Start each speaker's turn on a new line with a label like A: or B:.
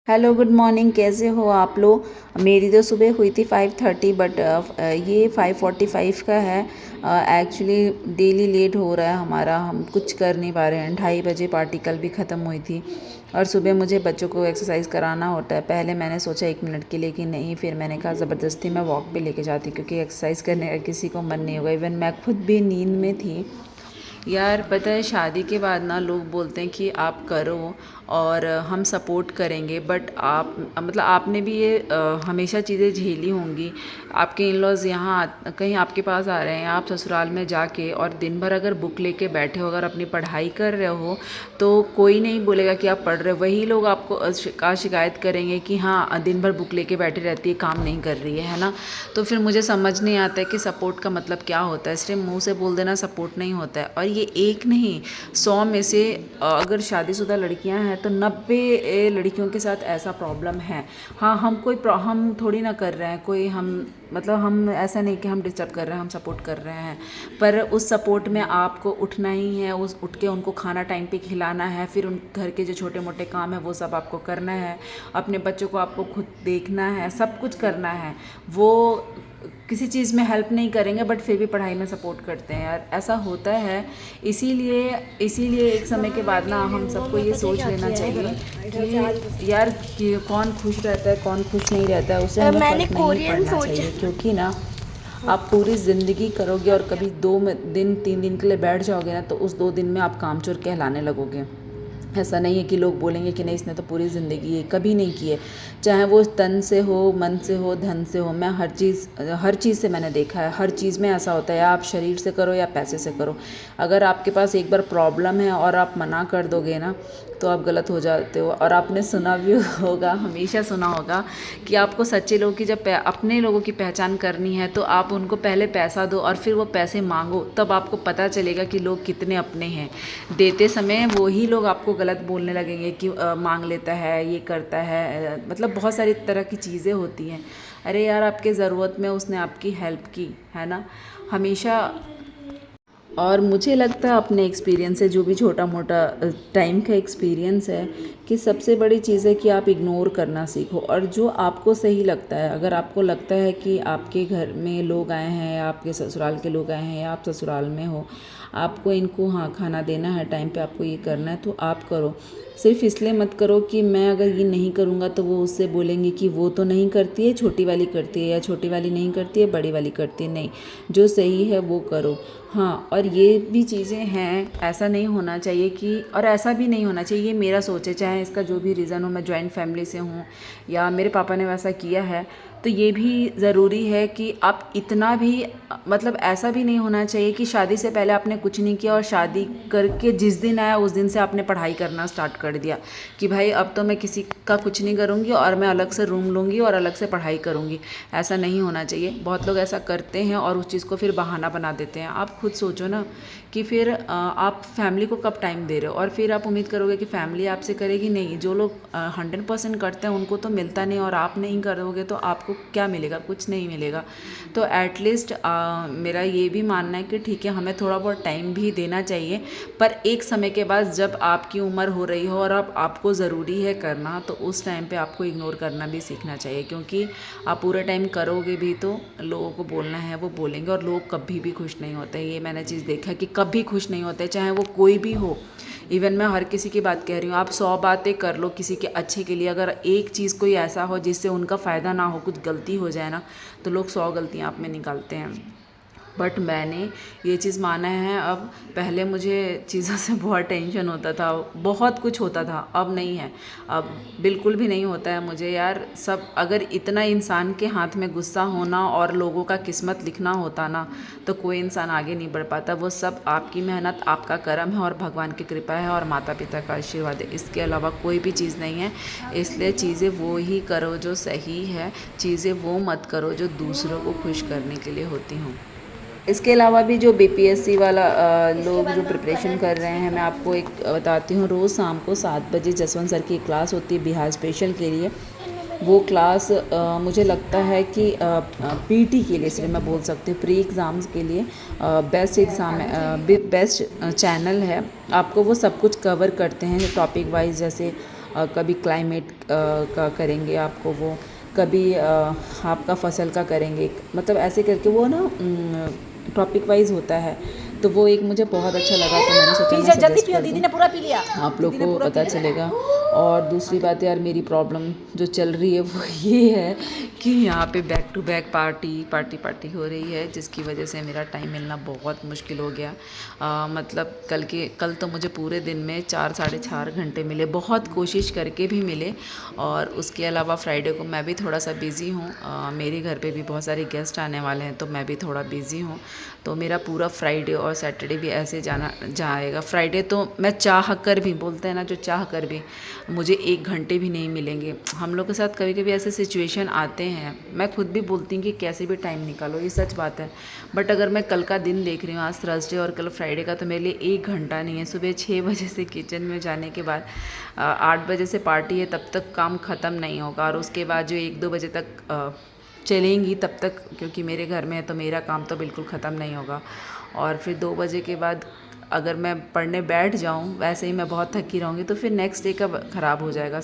A: Hello good morning, कैसे हो आप लोग। मेरी तो सुबह हुई थी 5:30 बट ये 5:45 का है। एक्चुअली डेली लेट हो रहा है हमारा, हम कुछ कर नहीं पा रहे हैं। 2:30 बजे पार्टी कल भी ख़त्म हुई थी और सुबह मुझे बच्चों को एक्सरसाइज कराना होता है। पहले मैंने सोचा 1 मिनट के लिए कि नहीं, फिर मैंने कहा ज़बरदस्ती मैं वॉक पे लेके जाती क्योंकि एक्सरसाइज करने का किसी को मन नहीं होगा। इवन मैं खुद भी नींद में थी। यार पता है, शादी के बाद ना लोग बोलते हैं कि आप करो और हम सपोर्ट करेंगे, बट आप मतलब आपने भी ये हमेशा चीज़ें झेली होंगी। आपके इन लॉज़ यहाँ कहीं आपके पास आ रहे हैं, आप ससुराल में जाके और दिन भर अगर बुक लेके बैठे हो, अगर अपनी पढ़ाई कर रहे हो तो कोई नहीं बोलेगा कि आप पढ़ रहे हो। वही लोग आपको शिकायत करेंगे कि हाँ दिन भर बुक लेके बैठी रहती है, काम नहीं कर रही है ना। तो फिर मुझे समझ नहीं आता है कि सपोर्ट का मतलब क्या होता है। सिर्फ मुंह से बोल देना सपोर्ट नहीं होता है। और ये एक नहीं, 100 में से अगर शादीशुदा लड़कियां हैं तो 90 लड़कियों के साथ ऐसा प्रॉब्लम है। हाँ, हम थोड़ी ना कर रहे हैं कोई, हम मतलब हम ऐसा नहीं कि हम डिस्टर्ब कर रहे हैं, हम सपोर्ट कर रहे हैं। पर उस सपोर्ट में आपको उठना ही है, उस उठ के उनको खाना टाइम पे खिलाना है, फिर उन घर के जो छोटे मोटे काम है वो सब आपको करना है, अपने बच्चों को आपको खुद देखना है, सब कुछ करना है। वो किसी चीज़ में हेल्प नहीं करेंगे बट फिर भी पढ़ाई में सपोर्ट करते हैं। यार ऐसा होता है। इसीलिए एक समय के बाद ना हम सबको ये सोच लेना चाहिए कि यार कि कौन खुश रहता है कौन खुश नहीं रहता है, उसे हमें फर्क नहीं पड़ना चाहिए। क्योंकि ना आप पूरी ज़िंदगी करोगे और कभी 2 दिन 3 दिन के लिए बैठ जाओगे ना, तो उस 2 दिन में आप कामचोर कहलाने लगोगे। ऐसा नहीं है कि लोग बोलेंगे कि नहीं इसने तो पूरी ज़िंदगी ये कभी नहीं की है, चाहे वो तन से हो, मन से हो, धन से हो। मैं हर चीज़ से मैंने देखा है, हर चीज़ में ऐसा होता है, आप शरीर से करो या पैसे से करो। अगर आपके पास एक बार प्रॉब्लम है और आप मना कर दोगे ना, तो आप गलत हो जाते हो। और आपने सुना भी होगा, हमेशा सुना होगा कि आपको सच्चे लोगों की जब अपने लोगों की पहचान करनी है तो आप उनको पहले पैसा दो और फिर वो पैसे मांगो, तब आपको पता चलेगा कि लोग कितने अपने हैं। देते समय वो ही लोग आपको गलत बोलने लगेंगे कि मांग लेता है, ये करता है, मतलब बहुत सारी तरह की चीज़ें होती हैं। अरे यार, आपके ज़रूरत में उसने आपकी हेल्प की है ना, हमेशा। और मुझे लगता है अपने एक्सपीरियंस से, जो भी छोटा मोटा टाइम का एक्सपीरियंस है, कि सबसे बड़ी चीज़ है कि आप इग्नोर करना सीखो। और जो आपको सही लगता है, अगर आपको लगता है कि आपके घर में लोग आए हैं या आपके ससुराल के लोग आए हैं या आप ससुराल में हो, आपको इनको हाँ खाना देना है टाइम पे, आपको ये करना है तो आप करो। सिर्फ इसलिए मत करो कि मैं अगर ये नहीं करूँगा तो वो उससे बोलेंगे कि वो तो नहीं करती है, छोटी वाली करती है, या छोटी वाली नहीं करती है, बड़ी वाली करती है। नहीं, जो सही है वो करो। हाँ, और ये भी चीज़ें हैं, ऐसा नहीं होना चाहिए कि, और ऐसा भी नहीं होना चाहिए, ये मेरा सोच है, चाहे इसका जो भी रीज़न हो। मैं जॉइंट फैमिली से हूँ या मेरे पापा ने वैसा किया है, तो ये भी ज़रूरी है कि आप इतना भी मतलब ऐसा भी नहीं होना चाहिए कि शादी से पहले आपने कुछ नहीं किया और शादी करके जिस दिन आया उस दिन से आपने पढ़ाई करना स्टार्ट कर दिया कि भाई अब तो मैं किसी का कुछ नहीं करूँगी और मैं अलग से रूम लूँगी और अलग से पढ़ाई करूँगी। ऐसा नहीं होना चाहिए। बहुत लोग ऐसा करते हैं और उस चीज़ को फिर बहाना बना देते हैं। आप खुद सोचो ना कि फिर आप फैमिली को कब टाइम दे रहे हो, और फिर आप उम्मीद करोगे कि फैमिली आपसे करेगी। नहीं, जो लोग 100% करते हैं उनको तो मिलता नहीं, और आप नहीं करोगे तो आपको क्या मिलेगा, कुछ नहीं मिलेगा। तो एटलीस्ट मेरा ये भी मानना है कि ठीक है, हमें थोड़ा बहुत टाइम भी देना चाहिए, पर एक समय के बाद जब आपकी उम्र हो रही हो और अब आपको ज़रूरी है करना, तो उस टाइम पे आपको इग्नोर करना भी सीखना चाहिए। क्योंकि आप पूरे टाइम करोगे भी तो लोगों को बोलना है वो बोलेंगे, और लोग कभी भी खुश नहीं होते। ये मैंने चीज़ देखा है कि कभी खुश नहीं होते, चाहे वो कोई भी हो। इवन मैं हर किसी की बात कह रही हूँ, आप 100 बातें कर लो किसी के अच्छे के लिए, अगर एक चीज़ कोई ऐसा हो जिससे उनका फ़ायदा ना हो, कुछ गलती हो जाए ना, तो लोग 100 गलतियाँ आप में निकालते हैं। बट मैंने ये चीज़ माना है अब। पहले मुझे चीज़ों से बहुत टेंशन होता था, बहुत कुछ होता था, अब नहीं है। अब बिल्कुल भी नहीं होता है मुझे। यार सब, अगर इतना इंसान के हाथ में गुस्सा होना और लोगों का किस्मत लिखना होता ना, तो कोई इंसान आगे नहीं बढ़ पाता। वो सब आपकी मेहनत, आपका कर्म है और भगवान की कृपा है और माता पिता का आशीर्वाद है, इसके अलावा कोई भी चीज़ नहीं है। इसलिए चीज़ें वो ही करो जो सही है, चीज़ें वो मत करो जो दूसरों को खुश करने के लिए होती हों। इसके अलावा भी जो बीपीएससी वाला लोग जो प्रिपरेशन कर रहे हैं, मैं आपको एक बताती हूँ। रोज़ शाम को 7 बजे जसवंत सर की क्लास होती है बिहार स्पेशल के लिए। वो क्लास मुझे लगता है कि पीटी के लिए सिर्फ मैं बोल सकती हूँ, प्री एग्ज़ाम्स के लिए बेस्ट एग्ज़ाम है, बेस्ट चैनल है। आपको वो सब कुछ कवर करते हैं टॉपिक वाइज, जैसे कभी क्लाइमेट का करेंगे आपको वो, कभी आपका फसल का करेंगे, मतलब ऐसे करके वो ना टॉपिक वाइज होता है। तो वो एक मुझे बहुत अच्छा लगा, तो मैंने सोचा मैं सजेस्ट कर दूँ,
B: पूरा पी लिया,
A: आप लोग को पता चलेगा। और दूसरी बात यार, मेरी प्रॉब्लम जो चल रही है वो ये है कि यहाँ पे बैक टू बैक पार्टी हो रही है, जिसकी वजह से मेरा टाइम मिलना बहुत मुश्किल हो गया। मतलब कल तो मुझे पूरे दिन में 4 साढ़े 4 घंटे मिले, बहुत कोशिश करके भी मिले। और उसके अलावा फ्राइडे को मैं भी थोड़ा सा बिज़ी हूँ, मेरे घर पे भी बहुत सारे गेस्ट आने वाले हैं, तो मैं भी थोड़ा बिज़ी हूँ। तो मेरा पूरा फ्राइडे और सैटरडे भी ऐसे जाएगा। फ्राइडे तो मैं चाह कर भी, बोलते हैं ना, जो चाह कर भी मुझे 1 घंटे भी नहीं मिलेंगे। हम लोग के साथ कभी कभी ऐसे सिचुएशन आते हैं, मैं खुद भी बोलती हूँ कि कैसे भी टाइम निकालो, ये सच बात है। बट अगर मैं कल का दिन देख रही हूँ, आज थर्सडे और कल फ्राइडे का, तो मेरे लिए 1 घंटा नहीं है। सुबह 6 बजे से किचन में जाने के बाद 8 बजे से पार्टी है, तब तक काम ख़त्म नहीं होगा। और उसके बाद जो 1-2 बजे तक चलेंगी तब तक, क्योंकि मेरे घर में है तो मेरा काम तो बिल्कुल ख़त्म नहीं होगा। और फिर 2 बजे के बाद अगर मैं पढ़ने बैठ जाऊँ, वैसे ही मैं बहुत थकी रहूँगी, तो फिर नेक्स्ट डे का ख़राब हो जाएगा।